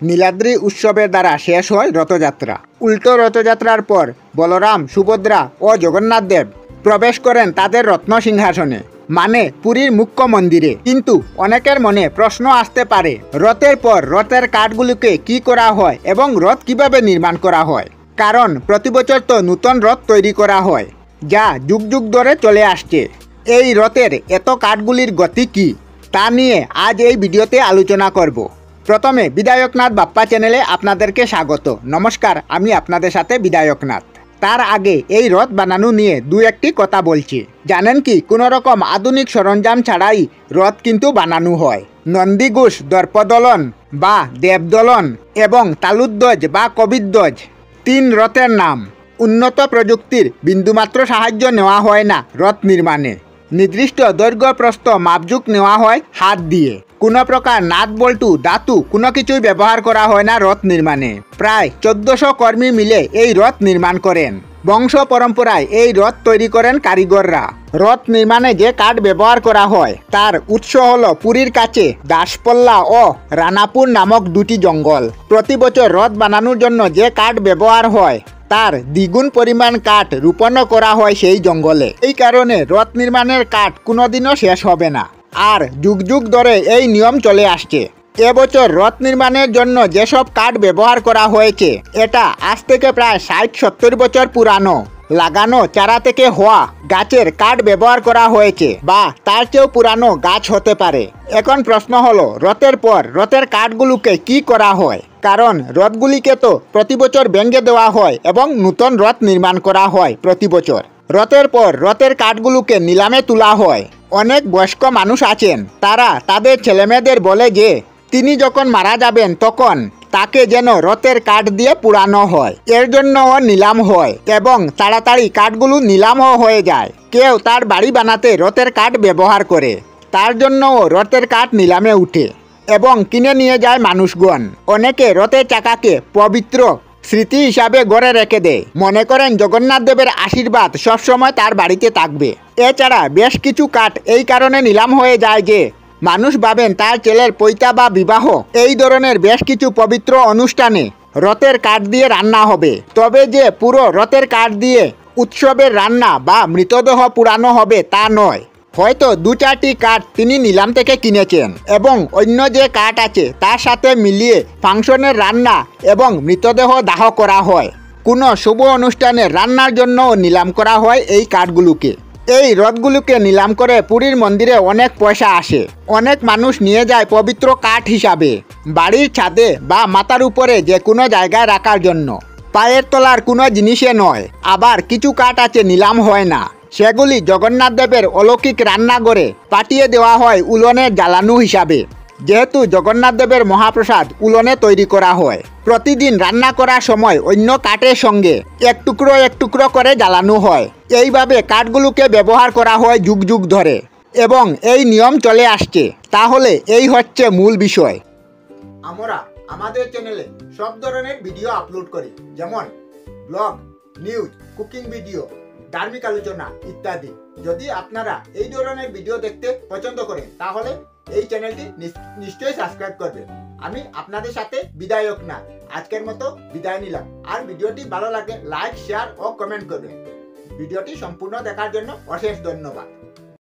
নীলাদ্রি উৎসবের দ্বারা শেষ হয় রথযাত্রা। উল্টো রথযাত্রার পর বলরাম, সুভদ্রা ও জগন্নাথ দেব প্রবেশ করেন তাদের রত্ন সিংহাসনে, মানে পুরীর মুখ্য মন্দিরে। কিন্তু অনেকের মনে প্রশ্ন আসতে পারে, রথের পর রথের কাঠগুলোকে কি করা হয় এবং রথ কিভাবে নির্মাণ করা হয়? কারণ প্রতি বছর তো নতুন রথ তৈরি করা হয়, যা যুগ যুগ ধরে চলে আসছে। এই রথের এত কাঠগুলির গতি কি, তা নিয়ে আজ এই ভিডিওতে আলোচনা করব। প্রথমে বিধায়কনাথ বাপ্পা চ্যানেলে আপনাদেরকে স্বাগত। নমস্কার, আমি আপনাদের সাথে বিধায়কনাথ। তার আগে এই রথ বানানো নিয়ে দু একটি কথা বলছি। জানেন কি, কোনো রকম আধুনিক সরঞ্জাম ছাড়াই রথ কিন্তু বানানো হয়। নন্দীঘোষ দর্পদলন বা দেবদলন এবং তালুধ্বজ বা কবিধ্বজ, তিন রথের নাম। উন্নত প্রযুক্তির বিন্দুমাত্র সাহায্য নেওয়া হয় না রথ নির্মাণে। নির্দিষ্ট দৈর্ঘ্য প্রস্থ মাপঝুক নেওয়া হয় হাত দিয়ে। কোনো প্রকার নাট বল্টু ধাতু কোনো কিছুই ব্যবহার করা হয় না রথ নির্মাণে। প্রায় 1400 কর্মী মিলে এই রথ নির্মাণ করেন। বংশ পরম্পরায় এই রথ তৈরি করেন কারিগররা। রথ নির্মাণে যে কাঠ ব্যবহার করা হয় তার উৎস হল পুরীর কাছে দাসপল্লা ও রানাপুর নামক দুটি জঙ্গল। প্রতি বছর রথ বানানোর জন্য যে কাঠ ব্যবহার হয় তার দ্বিগুণ পরিমাণ কাঠ রোপণ করা হয় সেই জঙ্গলে। এই কারণে রথ নির্মাণের কাঠ কোনোদিনও শেষ হবে না, আর যুগ যুগ ধরে এই নিয়ম চলে আসছে। এবছর রথ নির্মাণের জন্য যেসব কাঠ ব্যবহার করা হয়েছে এটা আজ থেকে প্রায় 60-70 বছর পুরানো। লাগানো চারা থেকে হওয়া গাছের কাঠ ব্যবহার করা হয়েছে, বা তার চেয়েও পুরানো গাছ হতে পারে। এখন প্রশ্ন হলো, রথের পর রথের কাঠগুলোকে কি করা হয়? কারণ রথগুলিকে তো প্রতি বছর ভেঙে দেওয়া হয় এবং নতুন রথ নির্মাণ করা হয় প্রতি বছর। রথের পর রথের কাঠগুলোকে নিলামে তোলা হয়। অনেক বয়স্ক মানুষ আছেন, তারা তাদের ছেলেমেয়েদের বলে যে তিনি যখন মারা যাবেন তখন তাকে যেন রথের কাঠ দিয়ে পুরানো হয়। এর জন্যও নিলাম হয় এবং তাড়াতাড়ি কাঠগুলো নিলামও হয়ে যায়। কেউ তার বাড়ি বানাতে রথের কাঠ ব্যবহার করে, তার জন্যও রথের কাঠ নিলামে উঠে এবং কিনে নিয়ে যায় মানুষগণ। অনেকে রথের চাকাকে পবিত্র স্মৃতি হিসাবে গড়ে রেখে দেয়, মনে করেন জগন্নাথ দেবের আশীর্বাদ সবসময় তার বাড়িতে থাকবে। এছাড়া বেশ কিছু কাঠ এই কারণে নিলাম হয়ে যায় যে মানুষ ভাবেন তার ছেলের পৈতা বা বিবাহ, এই ধরনের বেশ কিছু পবিত্র অনুষ্ঠানে রথের কাঠ দিয়ে রান্না হবে। তবে যে পুরো রথের কাঠ দিয়ে উৎসবের রান্না বা মৃতদেহ পুরানো হবে তা নয়। হয়তো 2-4টি কাঠ তিনি নিলাম থেকে কিনেছেন এবং অন্য যে কাঠ আছে তার সাথে মিলিয়ে ফাংশনের রান্না এবং মৃতদেহ দাহ করা হয়। কোনো শুভ অনুষ্ঠানের রান্নার জন্যও নিলাম করা হয় এই কাঠগুলোকে। এই রথগুলোকে নিলাম করে পুরীর মন্দিরে অনেক পয়সা আসে। অনেক মানুষ নিয়ে যায় পবিত্র কাঠ হিসাবে বাড়ির ছাদে বা মাথার উপরে যে কোনো জায়গায় রাখার জন্য। পায়ের তলার কোনো জিনিসে নয়। আবার কিছু কাঠ আছে নিলাম হয় না, সেগুলি জগন্নাথ দেবের অলৌকিক রান্নাঘরে পাঠিয়ে দেওয়া হয় উলনের জ্বালানো হিসাবে। যেহেতু জগন্নাথ দেবের মহাপ্রসাদ উলনে তৈরি করা হয়, প্রতিদিন রান্না করার সময় অন্য কাঠের সঙ্গে এক টুকরো করে জ্বালানো হয়। এইভাবে কাঠগুলোকে ব্যবহার করা হয় যুগ যুগ ধরে এবং এই নিয়ম চলে আসছে। তাহলে এই হচ্ছে মূল বিষয়। আমরা আমাদের চ্যানেলে সব ধরনের ভিডিও আপলোড করি, যেমন ব্লগ, নিউজ, কুকিং ভিডিও, ধার্মিক আলোচনা ইত্যাদি। যদি আপনারা এই ধরনের ভিডিও দেখতে পছন্দ করেন তাহলে এই চ্যানেলটি নিশ্চয়ই সাবস্ক্রাইব করবেন। আমি আপনাদের সাথে বিধায়কনাথ আজকের মতো বিদায় নিলাম। আর ভিডিওটি ভালো লাগে লাইক, শেয়ার ও কমেন্ট করবেন। ভিডিওটি সম্পূর্ণ দেখার জন্য অশেষ ধন্যবাদ।